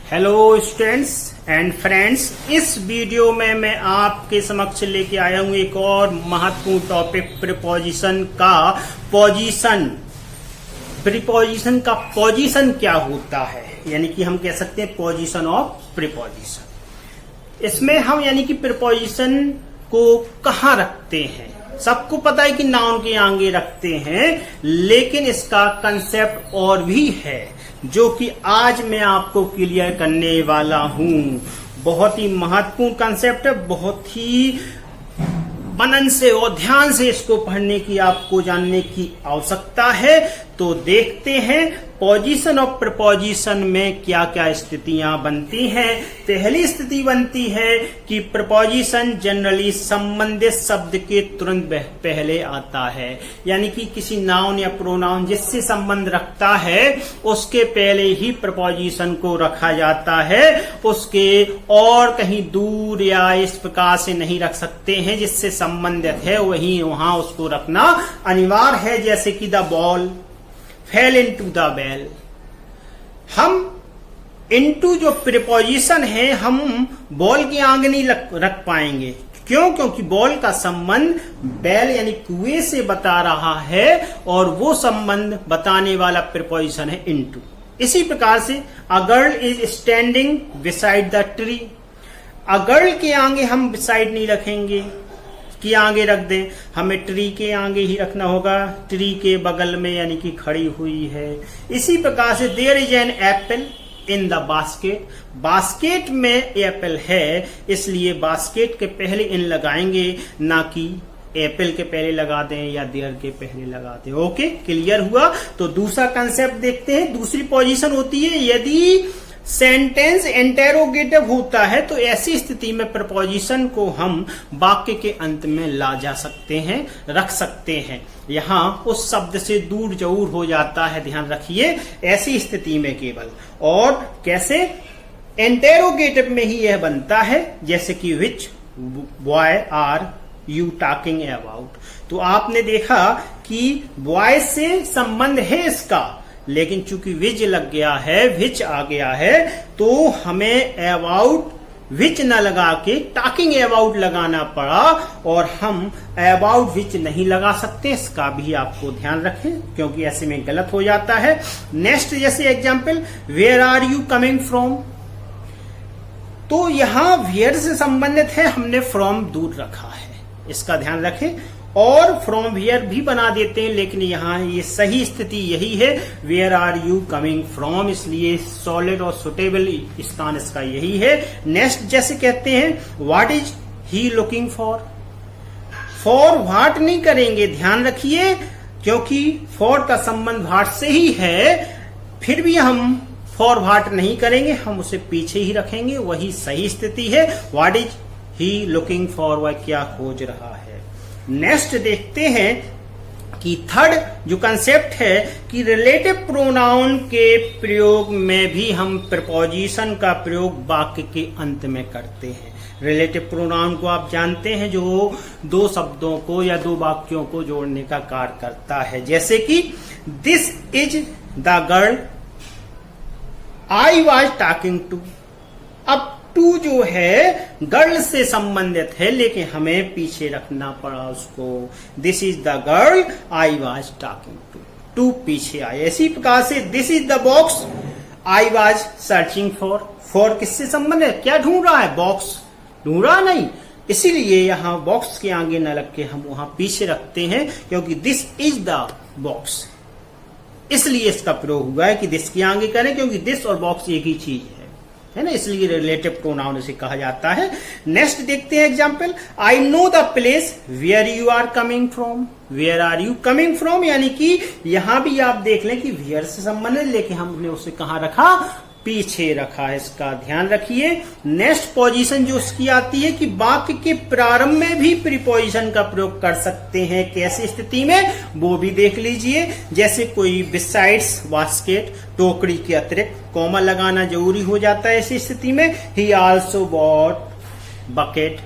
Hello students and friends, इस video में मैं आपके समक्ष लेके आया हूं एक और महत्वपूर्ण टॉपिक प्रीपोजिशन का पोजीशन। प्रीपोजिशन का पोजीशन क्या होता है, यानी कि हम कह सकते हैं पोजीशन ऑफ प्रीपोजिशन। इसमें हम यानी कि प्रीपोजिशन को कहाँ रखते हैं। सबको पता है कि नाउन के आगे रखते हैं, लेकिन इसका कंसेप्ट और भी है जो कि आज मैं आपको क्लियर करने वाला हूं। बहुत ही महत्वपूर्ण कंसेप्ट है, बहुत ही मनन से और ध्यान से इसको पढ़ने की आपको जानने की आवश्यकता है। तो देखते हैं पोजीशन ऑफ प्रपोजिशन में क्या क्या स्थितियां बनती हैं। पहली स्थिति बनती है कि प्रपोजिशन जनरली संबंधित शब्द के तुरंत पहले आता है, यानी कि किसी नाउन या प्रोनाउन जिससे संबंध रखता है उसके पहले ही प्रपोजिशन को रखा जाता है। उसके और कहीं दूर या इस प्रकार से नहीं रख सकते हैं, जिससे संबंधित है वहीं वहां उसको रखना अनिवार्य है। जैसे कि the ball fail into the well. हम इनटू जो प्रीपोजिशन है हम बॉल के आगे नहीं रख पाएंगे। क्यों? क्योंकि बॉल का संबंध बेल यानी कुएं से बता रहा है और वो संबंध बताने वाला प्रीपोजिशन है इनटू। इसी प्रकार से a girl is standing beside the tree. A girl के आगे हम बिसाइड नहीं रखेंगे कि आगे रख दें, हमें ट्री के आगे ही रखना होगा, ट्री के बगल में यानी कि खड़ी हुई है। इसी प्रकार से there is an apple in the basket. Basket में एप्पल है, इसलिए बास्केट के पहले इन लगाएंगे, ना कि एप्पल के पहले लगा दें या देयर के पहले लगा दें। ओके, क्लियर हुआ। तो दूसरा कंसेप्ट देखते हैं। दूसरी पोजीशन होती है यदि सेंटेंस इंटेरोगेटिव होता है, तो ऐसी स्थिति में प्रपोजिशन को हम वाक्य के अंत में ला जा सकते हैं, रख सकते हैं। यहां उस शब्द से दूर जरूर हो जाता है, ध्यान रखिए ऐसी स्थिति में केवल। और कैसे? इंटेरोगेटिव में ही यह बनता है, जैसे कि which boy are you talking about. तो आपने देखा कि बॉय से संबंध है इसका, लेकिन चूंकि विच लग गया है, विच आ गया है, तो हमें अबाउट विच न लगा के टॉकिंग अबाउट लगाना पड़ा, और हम अबाउट विच नहीं लगा सकते। इसका भी आपको ध्यान रखें, क्योंकि ऐसे में गलत हो जाता है। नेक्स्ट जैसे example, where are you coming from. तो यहां वेयर से संबंधित है, हमने फ्रॉम दूर रखा है, इसका ध्यान रखें। और फ्रॉम वेयर भी बना देते हैं, लेकिन यहाँ ये सही स्थिति यही है, where are you coming from, इसलिए सॉलिड और सुटेबल स्थान इसका यही है। नेक्स्ट जैसे कहते हैं, what is he looking for. For what नहीं करेंगे, ध्यान रखिए, क्योंकि फॉर का संबंध व्हाट से ही है, फिर भी हम फॉर व्हाट नहीं करेंगे, हम उसे पीछे ही रखेंगे, वही सही स्थिति है। What is he looking for, वह क्या खोज रहा है। नेक्स्ट देखते हैं कि थर्ड जो कंसेप्ट है कि रिलेटिव प्रोनाउन के प्रयोग में भी हम प्रपोजिशन का प्रयोग वाक्य के अंत में करते हैं। रिलेटिव प्रोनाउन को आप जानते हैं, जो दो शब्दों को या दो वाक्यों को जोड़ने का कार्य करता है। जैसे कि this is the girl I was talking to. अब टू जो है गर्ल से संबंधित है, लेकिन हमें पीछे रखना पड़ा उसको। This is the girl I was talking to, to पीछे आए। इसी प्रकार से this is the box I was searching for. For किससे संबंध है, क्या ढूंढ रहा है, बॉक्स ढूंढ रहा नहीं, इसीलिए यहां बॉक्स के आगे न लग के हम वहां पीछे रखते हैं, क्योंकि दिस इज द बॉक्स, इसलिए इसका प्रयोग हुआ है कि दिस के आगे करें, क्योंकि दिस और बॉक्स एक ही चीज है ना, इसलिए रिलेटिव प्रोनाउन इसे कहा जाता है। नेक्स्ट देखते हैं example, I know the place where you are coming from. Where are you coming from, यानी कि यहां भी आप देख लें कि वेयर से संबंधित, लेकिन हमने उसे कहां रखा, पीछे रखा है, इसका ध्यान रखिए। नेक्स्ट पोजीशन जो उसकी आती है कि वाक्य के प्रारंभ में भी प्रीपोजिशन का प्रयोग कर सकते हैं। कैसी स्थिति में, वो भी देख लीजिए। जैसे कोई बिसाइड्स बास्केट, टोकरी के अतिरिक्त कॉमा लगाना जरूरी हो जाता है ऐसी स्थिति में। ही आल्सो बॉट बकेट,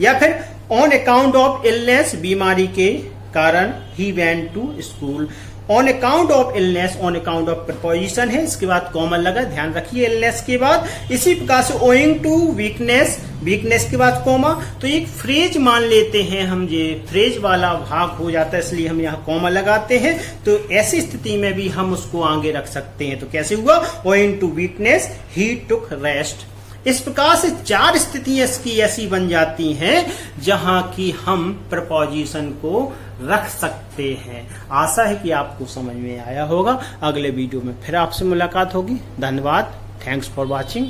या फिर ऑन अकाउंट ऑफ इलनेस, बीमारी के कारण he went to school. On account of illness, on account of proposition है, इसके बाद कॉमन लगा, ध्यान रखिए इलनेस के बाद। इसी प्रकार से ओइंग टू वीकनेस, वीकनेस के बाद कॉमा। तो एक फ्रेज मान लेते हैं हम, ये फ्रेज वाला भाग हो जाता है, इसलिए हम यहाँ कॉमा लगाते हैं। तो ऐसी स्थिति में भी हम उसको आगे रख सकते हैं। तो कैसे हुआ, owing to weakness he took rest. इस प्रकार से 4 स्थितियां इसकी ऐसी बन जाती हैं जहां की हम प्रपोजिशन को रख सकते हैं। आशा है कि आपको समझ में आया होगा। अगले वीडियो में फिर आपसे मुलाकात होगी। धन्यवाद। Thanks for watching.